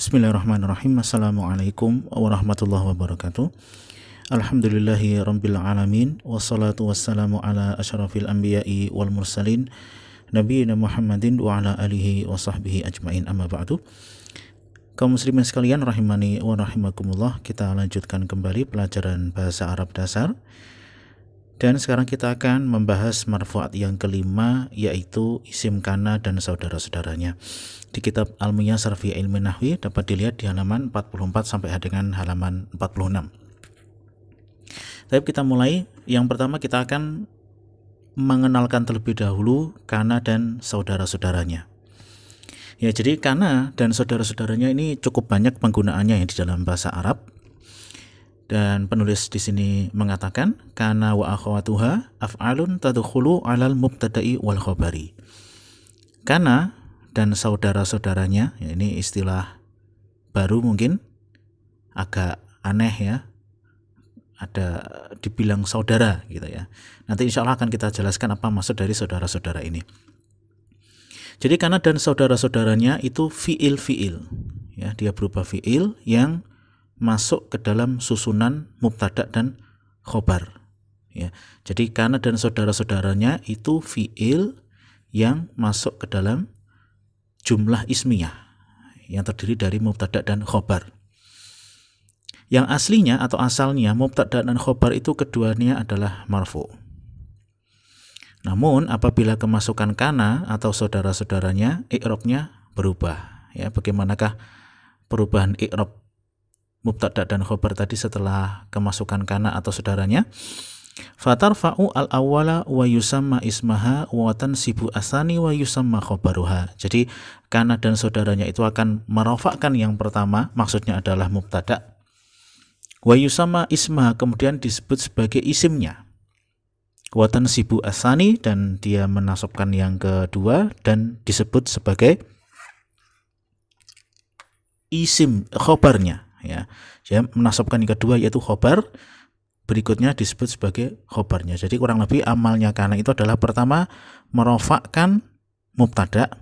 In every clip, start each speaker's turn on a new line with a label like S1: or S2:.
S1: Bismillahirrahmanirrahim. Assalamualaikum warahmatullahi wabarakatuh. Alhamdulillahi rabbil alamin. Wassalatu wassalamu ala asyrafil anbiya'i wal mursalin nabiyina Muhammadin wa ala alihi wa sahbihi ajmain, amma ba'du. Kaum muslimin sekalian rahimani wa rahimakumullah, kita lanjutkan kembali pelajaran bahasa Arab dasar. Dan sekarang kita akan membahas marfu'at yang kelima, yaitu isim kana dan saudara-saudaranya. Di kitab Almiyah Sarfi Ilmi Nahwi dapat dilihat di halaman 44 sampai dengan halaman 46. Tapi kita mulai. Yang pertama kita akan mengenalkan terlebih dahulu kana dan saudara-saudaranya. Ya, jadi kana dan saudara-saudaranya ini cukup banyak penggunaannya di dalam bahasa Arab. Dan penulis di sini mengatakan kana wa akhawatuha af'alun tadkhulu 'alal mubtada'i wal khabari. Kana dan saudara-saudaranya, ya, ini istilah baru, mungkin agak aneh ya. Ada dibilang saudara gitu ya. Nanti insya Allah akan kita jelaskan apa maksud dari saudara-saudara ini. Jadi kana dan saudara-saudaranya itu fiil, ya, dia berupa fiil yang masuk ke dalam susunan mubtada dan khobar, ya. Jadi kana dan saudara-saudaranya itu fiil yang masuk ke dalam jumlah ismiyah yang terdiri dari mubtada dan khobar. Yang aslinya atau asalnya mubtada dan khobar itu keduanya adalah marfu. Namun apabila kemasukan kana atau saudara-saudaranya, i'rabnya berubah, ya. Bagaimanakah perubahan i'rab mubtada dan khobar tadi setelah kemasukan kana atau saudaranya? Fatarfa'u al-awwala wa yusamma ismaha wa tansibu asani wa yusamma khobaruha. Jadi kana dan saudaranya itu akan merofakkan yang pertama, maksudnya adalah mubtada. Wa yusamma ismaha, kemudian disebut sebagai isimnya. Wa tansibu asani, dan dia menasabkan yang kedua dan disebut sebagai isim khobarnya. Ya, saya menasabkan yang kedua yaitu khobar, berikutnya disebut sebagai khobarnya. Jadi kurang lebih amalnya kana itu adalah pertama merofakkan mubtada,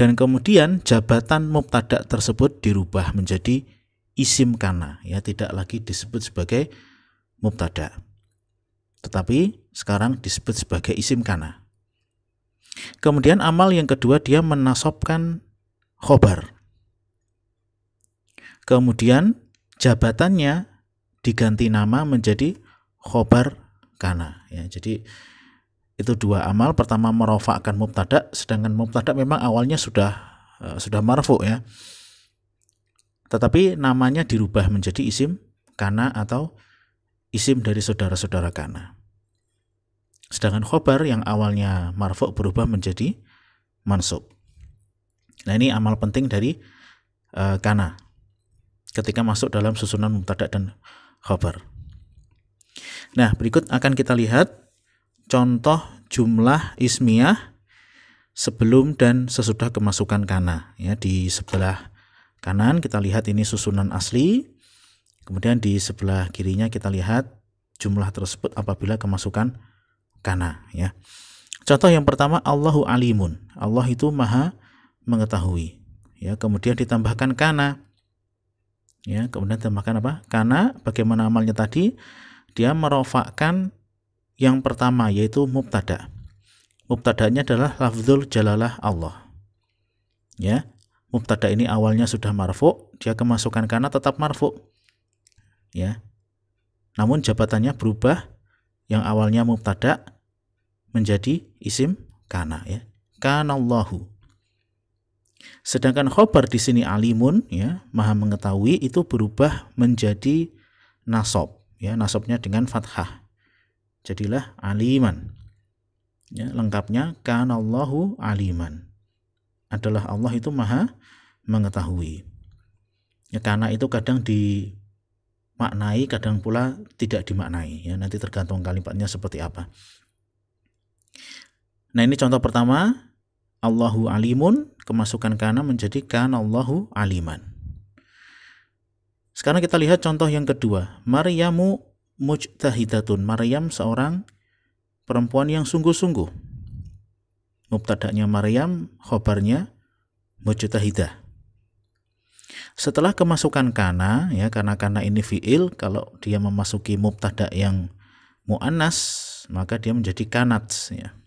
S1: dan kemudian jabatan mubtada tersebut dirubah menjadi isim kana, ya, tidak lagi disebut sebagai mubtada, tetapi sekarang disebut sebagai isim kana. Kemudian amal yang kedua, dia menasabkan khobar. Kemudian jabatannya diganti nama menjadi khobar kana, ya. Jadi itu dua amal. Pertama merofakkan mubtada, sedangkan mubtada memang awalnya sudah marfu, ya, tetapi namanya dirubah menjadi isim kana atau isim dari saudara-saudara kana. Sedangkan khobar yang awalnya marfu berubah menjadi mansub. Nah, ini amal penting dari kana ketika masuk dalam susunan mubtada dan khabar. Nah, berikut akan kita lihat contoh jumlah ismiyah sebelum dan sesudah kemasukan kana, ya. Di sebelah kanan kita lihat ini susunan asli, kemudian di sebelah kirinya kita lihat jumlah tersebut apabila kemasukan kana, ya. Contoh yang pertama, Allahu alimun, Allah itu maha mengetahui, ya. Kemudian ditambahkan kana, ya, kemudian tambahkan apa? Kana, bagaimana amalnya tadi? Dia merofakkan yang pertama, yaitu mubtada. Mubtadanya adalah lafzul jalalah Allah, ya. Mubtada ini awalnya sudah marfu, dia kemasukan kana tetap marfu, ya. Namun jabatannya berubah, yang awalnya mubtada menjadi isim kana, ya. Kanallahu. Sedangkan khobar di sini alimun, ya, maha mengetahui, itu berubah menjadi nasab, ya, nasabnya dengan fathah. Jadilah aliman. Ya, lengkapnya kanallahu aliman. Adalah Allah itu maha mengetahui. Ya, kana itu kadang dimaknai, kadang pula tidak dimaknai, ya, nanti tergantung kalimatnya seperti apa. Nah, ini contoh pertama, Allahu alimun, kemasukan kana menjadi kanallahu aliman. Sekarang kita lihat contoh yang kedua, Maryamu mujtahidatun. Maryam seorang perempuan yang sungguh-sungguh. Mubtadanya Maryam, khobarnya mujtahidah. Setelah kemasukan kana, ya, karena kana ini fiil, kalau dia memasuki mubtada yang mu'annas, maka dia menjadi kanat, ya.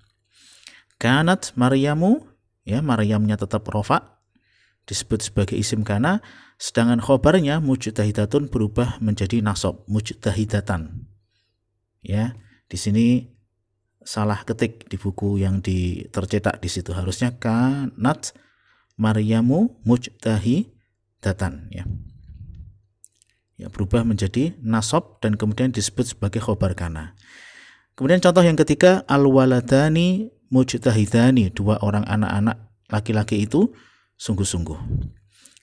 S1: Kanat Maryamu, ya, Maryamnya tetap rofa, disebut sebagai isim kana, sedangkan khobarnya mujtahidatun berubah menjadi nasab, mujtahidatan. Ya, di sini salah ketik di buku yang tercetak di situ, harusnya kanat Maryamu mujtahidatan, ya. Ya, berubah menjadi nasab dan kemudian disebut sebagai khobar kana. Kemudian contoh yang ketiga, al-waladani mujtahidani, dua orang anak-anak laki-laki itu sungguh-sungguh.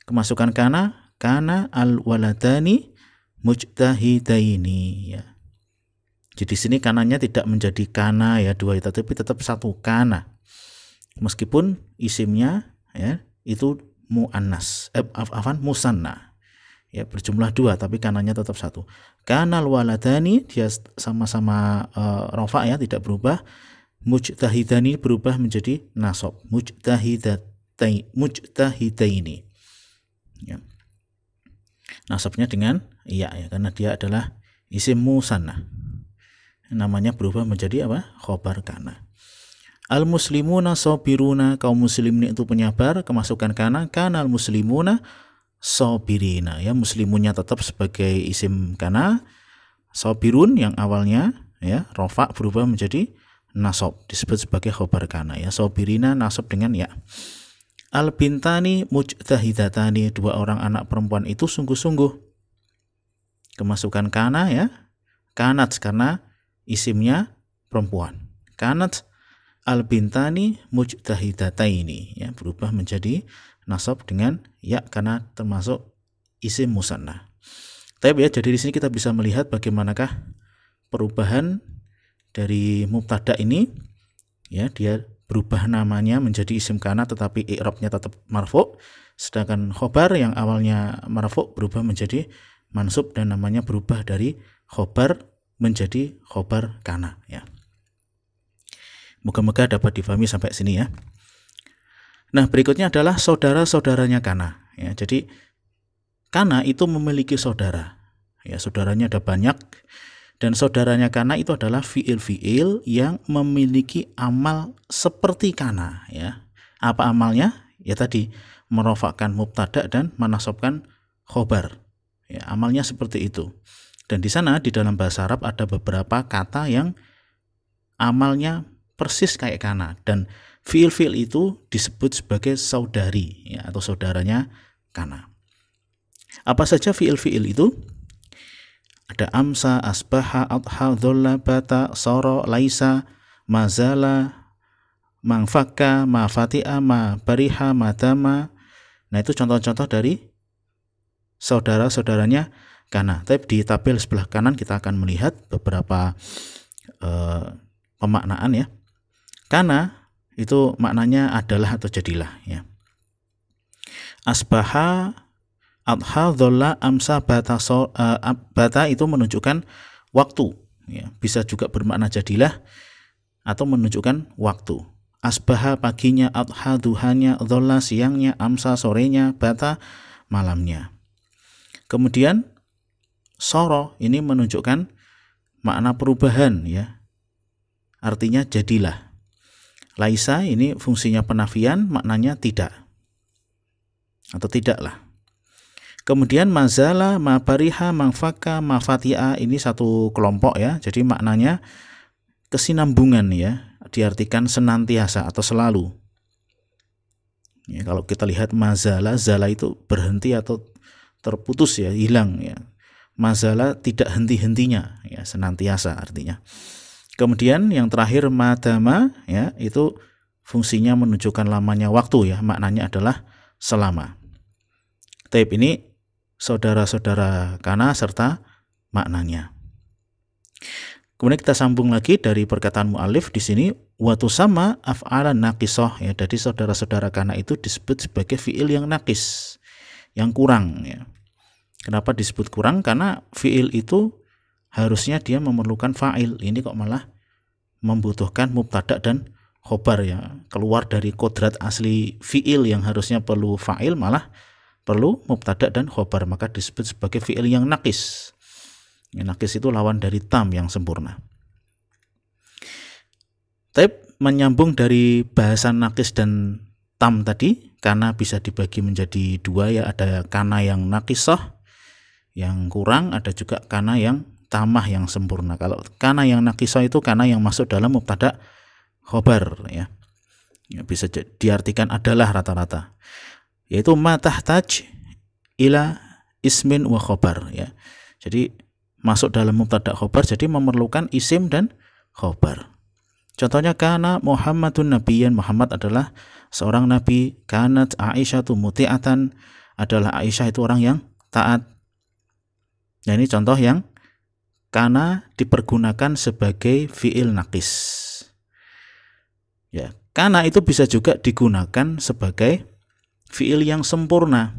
S1: Kemasukan kana al-waladani mujtahidaini, ya. Jadi di sini kananya tidak menjadi kana, ya, dua itu, tapi tetap satu kana. Meskipun isimnya, ya, itu muannas, musanna, ya, berjumlah dua, tapi kananya tetap satu. Kanal waladani, dia sama-sama rofa, ya, tidak berubah. Mujtahidani berubah menjadi nasab, mujtahidaini, ya. Nasabnya dengan ya, karena dia adalah isim musanna, namanya berubah menjadi apa? Khobar kana. Al-muslimuna sobiruna, kaum muslimin itu penyabar, kemasukan kana al muslimuna sobirina, ya, muslimunnya tetap sebagai isim kana, sobirun yang awalnya, ya, rofa berubah menjadi nasab, disebut sebagai khobar kana, ya, sobirina nasab dengan ya. Al-bintani mujtahidatani, dua orang anak perempuan itu sungguh-sungguh. Kemasukan kana, ya, kanat karena isimnya perempuan. Kanat al-bintani mujtahidataini, ya, berubah menjadi nasab dengan ya karena termasuk isim musanna. Tapi, ya, jadi di sini kita bisa melihat bagaimanakah perubahan dari mubtada ini, ya, dia berubah namanya menjadi isim kana tetapi i'rabnya tetap marfu', sedangkan khobar yang awalnya marfu' berubah menjadi mansub dan namanya berubah dari khobar menjadi khobar kana, ya. Moga-moga dapat difahami sampai sini, ya. Nah, berikutnya adalah saudara-saudaranya kana, ya. Jadi kana itu memiliki saudara, ya, saudaranya ada banyak, dan saudaranya kana itu adalah fiil-fiil yang memiliki amal seperti kana, ya. Apa amalnya? Ya, tadi merofakkan mubtada dan menasabkan khobar, ya, amalnya seperti itu. Dan di sana di dalam bahasa Arab ada beberapa kata yang amalnya persis kayak kana, dan fiil-fiil itu disebut sebagai saudari, ya, atau saudaranya kana. Apa saja fiil-fiil itu? Ada amsa, asbaha, adha, dholla, bata, soro, laisa, mazala, mangfaka, mafati'a, ma bariha, madama. Nah, itu contoh-contoh dari saudara-saudaranya kana. Tapi di tabel sebelah kanan kita akan melihat beberapa pemaknaan, ya. Kana itu maknanya adalah atau jadilah, ya. Asbaha, adha, dholla, amsa, bata, bata itu menunjukkan waktu, ya. Bisa juga bermakna jadilah atau menunjukkan waktu. Asbaha paginya, adha duhanya, dholla siangnya, amsa sorenya, bata malamnya. Kemudian soro ini menunjukkan makna perubahan, ya, artinya jadilah. Laisa ini fungsinya penafian, maknanya tidak atau tidaklah. Kemudian mazala, mabariha, mangfaka, mafati'a ini satu kelompok, ya. Jadi maknanya kesinambungan, ya, diartikan senantiasa atau selalu. Ya, kalau kita lihat mazala, zala itu berhenti atau terputus, ya, hilang, ya. Mazala tidak henti-hentinya, ya, senantiasa artinya. Kemudian yang terakhir madama, ya, itu fungsinya menunjukkan lamanya waktu, ya, maknanya adalah selama. Taib ini saudara-saudara kana serta maknanya. Kemudian kita sambung lagi dari perkataan mu'alif di sini, watu sama af'alan naqisah, ya. Jadi saudara-saudara kana itu disebut sebagai fiil yang naqis, yang kurang, ya. Kenapa disebut kurang? Karena fiil itu harusnya dia memerlukan fa'il. Ini kok malah membutuhkan mubtada dan khobar, ya. Keluar dari kodrat asli fiil yang harusnya perlu fa'il, malah perlu mubtada dan khobar, maka disebut sebagai fi'il yang naqis. Naqis itu lawan dari tam yang sempurna. Tapi menyambung dari bahasan naqis dan tam tadi, kana bisa dibagi menjadi dua ya, ada kana yang naqisah yang kurang, ada juga kana yang tamah yang sempurna. Kalau kana yang naqisah itu kana yang masuk dalam mubtada khobar ya. Bisa diartikan adalah rata-rata, yaitu ma tahtaj ila ismin wa khobar ya. Jadi masuk dalam mubtada khobar, jadi memerlukan isim dan khobar. Contohnya kana Muhammadun nabiyyan, Muhammad adalah seorang nabi. Kanat Aisyatu muti'atan, adalah Aisyah itu orang yang taat. Nah, ini contoh yang kana dipergunakan sebagai fi'il naqis. Ya, kana itu bisa juga digunakan sebagai fi'il yang sempurna.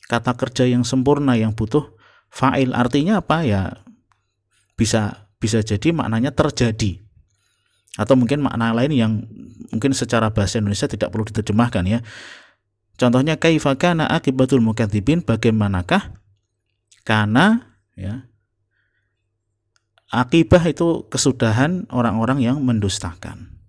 S1: Kata kerja yang sempurna yang butuh fa'il, artinya apa ya? Bisa jadi maknanya terjadi. Atau mungkin makna lain yang mungkin secara bahasa Indonesia tidak perlu diterjemahkan ya. Contohnya kaifa kana akibatul mukadzibin, bagaimanakah kana ya, akibah itu kesudahan orang-orang yang mendustakan.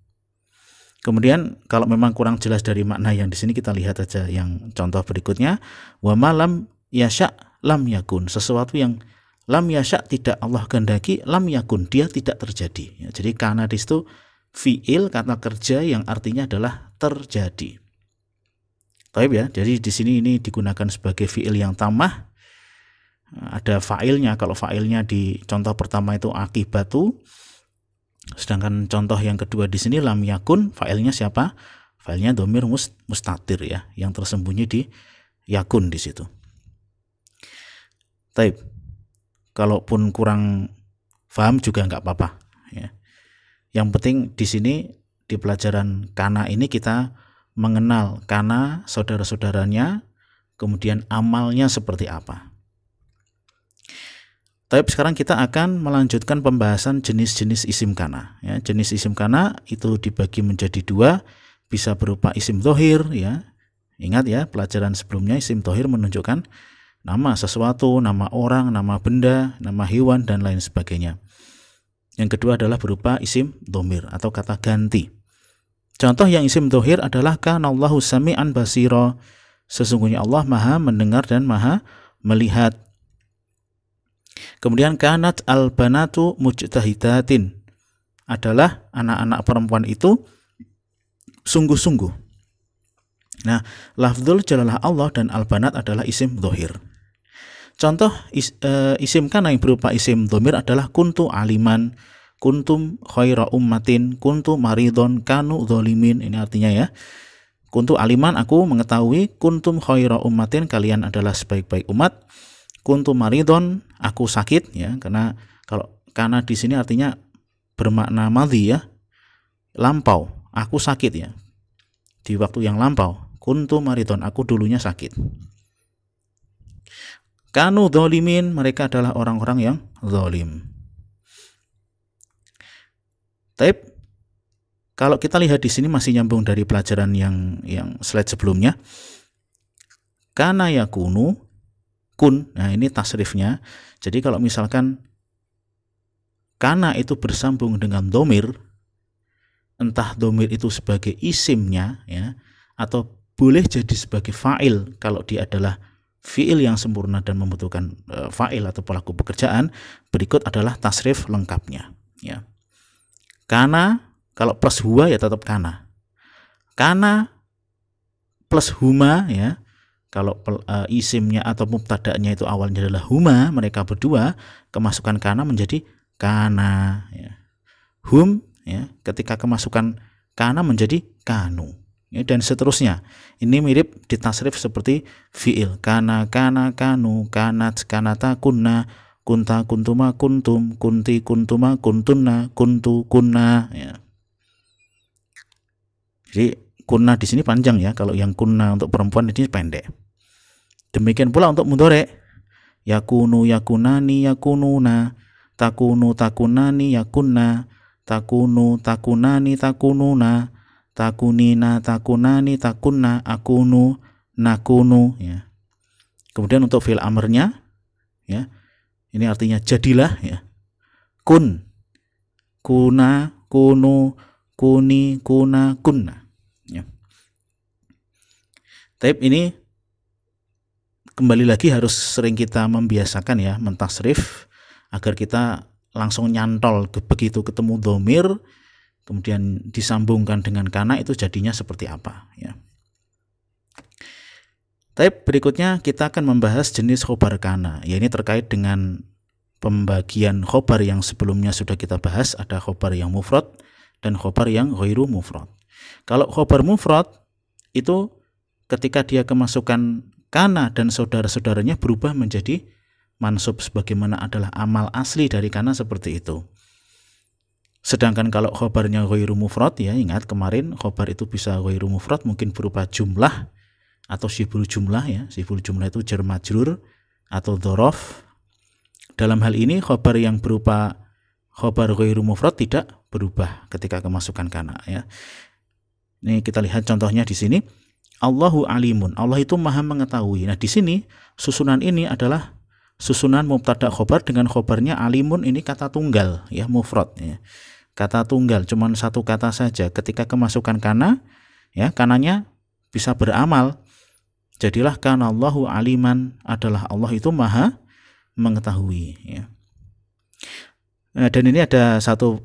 S1: Kemudian kalau memang kurang jelas dari makna yang di sini, kita lihat aja yang contoh berikutnya. Wa malam yasha lam yakun, sesuatu yang lam yasha tidak Allah kehendaki, lam yakun dia tidak terjadi ya, jadi kana di situ fiil kata kerja yang artinya adalah terjadi. Baik ya, jadi di sini ini digunakan sebagai fiil yang tamah, ada fa'ilnya. Kalau fa'ilnya di contoh pertama itu akibatu, sedangkan contoh yang kedua di sini lam yakun, fa'ilnya siapa? Fa'ilnya dhamir mustatir ya, yang tersembunyi di yakun di situ. Baik. Kalaupun kurang paham juga nggak apa-apa ya. Yang penting di sini di pelajaran kana ini kita mengenal kana, saudara-saudaranya, kemudian amalnya seperti apa. Tapi sekarang kita akan melanjutkan pembahasan jenis-jenis isim kana ya. Jenis isim kana itu dibagi menjadi dua, bisa berupa isim dhohir ya. Ingat ya, pelajaran sebelumnya isim dhohir menunjukkan nama sesuatu, nama orang, nama benda, nama hewan, dan lain sebagainya. Yang kedua adalah berupa isim dhamir atau kata ganti. Contoh yang isim dhohir adalah kanallahu sami'an basira, sesungguhnya Allah maha mendengar dan maha melihat. Kemudian kanat al-banatu mujtahidatin, adalah anak-anak perempuan itu sungguh-sungguh. Nah, lafdzul jalalah Allah dan al-banat adalah isim dhohir. Contoh isim kana yang berupa isim dhamir adalah kuntu aliman, kuntum khaira ummatin, kuntu maridon, kanu dzalimin. Ini artinya ya, kuntu aliman aku mengetahui, kuntum khaira ummatin kalian adalah sebaik-baik umat, kuntu maridon aku sakit ya, karena kalau kana di sini artinya bermakna madhi ya, lampau, aku sakit ya, di waktu yang lampau. Kuntu maridon aku dulunya sakit. Kanu dzalimin mereka adalah orang-orang yang zalim. Tapi kalau kita lihat di sini masih nyambung dari pelajaran yang slide sebelumnya. Kana yakunu kun. Nah, ini tasrifnya. Jadi kalau misalkan kana itu bersambung dengan dhamir, entah dhamir itu sebagai isimnya ya, atau boleh jadi sebagai fa'il kalau dia adalah fi'il yang sempurna dan membutuhkan fa'il atau pelaku pekerjaan. Berikut adalah tasrif lengkapnya ya. Kana kalau plus huwa ya tetap kana. Kana plus huma ya, kalau isimnya atau mubtada'nya itu awalnya adalah huma, mereka berdua, kemasukan kana menjadi kana ya. Hum ya, ketika kemasukan kana menjadi kanu ya, dan seterusnya. Ini mirip ditasrif seperti fi'il. Kana, kana, kanu, kanat, kanata, kunna, kunta, kuntuma, kuntum, kunti, kuntuma, kuntunna, kuntu, kunna ya. Jadi kunna di sini panjang ya, kalau yang kunna untuk perempuan ini pendek. Demikian pula untuk mudhari. Yakunu, yakunani, yakununa, takunu, takunani, yakunna, takunu, takunani, takununa, takunina, takunani, takunna, akunu, nakunu ya. Kemudian untuk fi'il amrnya, ya, ini artinya jadilah, ya. Kun, kuna, kunu, kuni, kuna, kunna. Ya. Tapi ini kembali lagi harus sering kita membiasakan, ya, mentasrif agar kita langsung nyantol begitu ketemu dhamir kemudian disambungkan dengan kana itu jadinya seperti apa, ya. Tapi berikutnya kita akan membahas jenis khobar kana. Ya, ini terkait dengan pembagian khobar yang sebelumnya sudah kita bahas. Ada khobar yang mufrad dan khobar yang ghairu mufrad. Kalau khobar mufrad itu ketika dia kemasukan kana dan saudara-saudaranya berubah menjadi mansub sebagaimana adalah amal asli dari kana seperti itu. Sedangkan kalau khobarnya ghairu mufrad, ya, ingat kemarin khobar itu bisa ghairu mufrad, mungkin berupa jumlah atau sibul jumlah, ya. Sibul jumlah itu jar majrur atau dzaraf. Dalam hal ini khobar yang berupa khobar ghairu mufrad tidak berubah ketika kemasukan kana, ya. Ini kita lihat contohnya di sini. Allahu alimun, Allah itu maha mengetahui. Nah, di sini susunan ini adalah susunan mubtada khobar dengan khobarnya alimun, ini kata tunggal, ya, mufrad, ya. Kata tunggal, cuman satu kata saja. Ketika kemasukan kana, ya, kananya bisa beramal. Jadilah kana Allahu aliman, adalah Allah itu maha mengetahui, ya. Nah, dan ini ada satu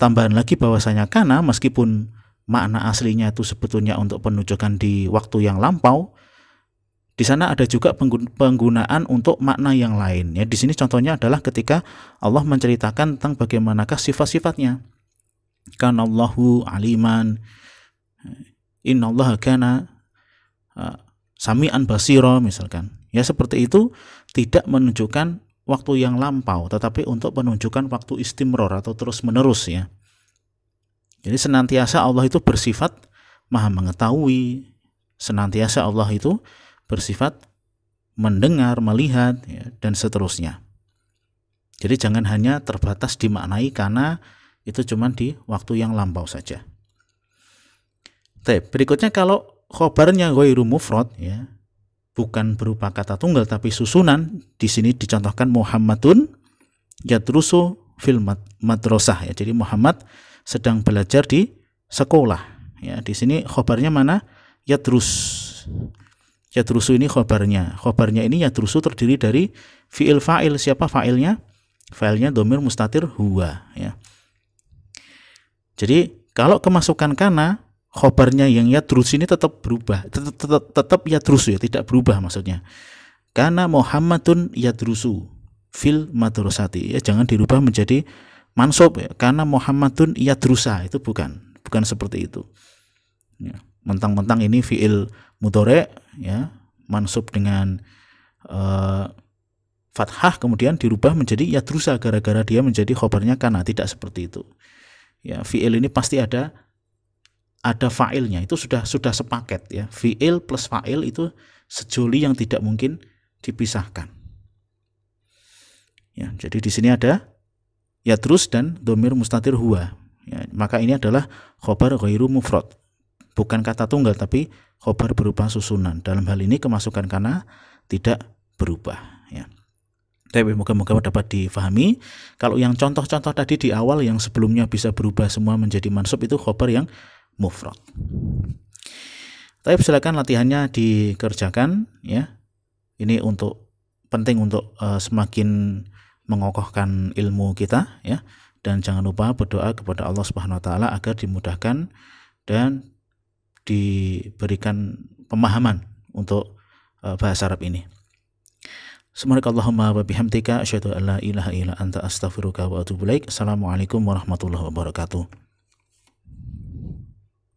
S1: tambahan lagi bahwasanya kana meskipun makna aslinya itu sebetulnya untuk penunjukan di waktu yang lampau, di sana ada juga penggunaan untuk makna yang lain, ya. Di sini contohnya adalah ketika Allah menceritakan tentang bagaimanakah sifat-sifatnya. Kana Allahu aliman, innallaha kana sami'an basira, misalkan. Ya, seperti itu tidak menunjukkan waktu yang lampau, tetapi untuk menunjukkan waktu istimror atau terus-menerus, ya. Jadi senantiasa Allah itu bersifat maha mengetahui, senantiasa Allah itu bersifat mendengar, melihat, ya, dan seterusnya. Jadi jangan hanya terbatas dimaknai karena itu cuma di waktu yang lampau saja. Berikutnya kalau khobarnya ghairu mufrad, ya, bukan berupa kata tunggal tapi susunan, di sini dicontohkan Muhammadun yadrusu fil madrasah, ya. Jadi Muhammad sedang belajar di sekolah, ya. Di sini khobarnya mana? Yadrus. Yadrusu ini khobarnya. Khobarnya ini yadrusu terdiri dari fi'il fa'il. Siapa fa'ilnya? Fa'ilnya dhamir mustatir huwa, ya. Jadi kalau kemasukan kana, khobarnya yang yadrus ini tetap berubah, tetap yadrusu, ya, tidak berubah maksudnya. Kana Muhammadun yadrusu fil madrasati, ya, jangan dirubah menjadi mansub, ya. Kana Muhammadun yadrusa, itu bukan seperti itu, ya. Mentang-mentang ini fi'il mudhari', ya, mansub dengan fathah kemudian dirubah menjadi yadrusa gara-gara dia menjadi khobarnya kana, tidak seperti itu, ya. Fi'il ini pasti ada fa'ilnya, itu sudah sepaket, ya. Fi'il plus fa'il itu sejoli yang tidak mungkin dipisahkan, ya. Jadi di sini ada yadrus dan dhamir mustatir huwa, ya. Maka ini adalah khobar ghairu mufrad, bukan kata tunggal tapi khobar berupa susunan. Dalam hal ini kemasukan kana tidak berubah, ya. Tapi moga-moga dapat difahami. Kalau yang contoh-contoh tadi di awal yang sebelumnya bisa berubah semua menjadi mansub, itu khobar yang mufrad. Tapi silakan latihannya dikerjakan, ya. Ini penting untuk semakin mengokohkan ilmu kita, ya. Dan jangan lupa berdoa kepada Allah Subhanahu wa taala agar dimudahkan dan diberikan pemahaman untuk bahasa Arab ini. Subhanakallahumma wa bihamdika asyhadu an la ilaha illa anta astaghfiruka wa atubu ilaik. Assalamualaikum warahmatullahi wabarakatuh.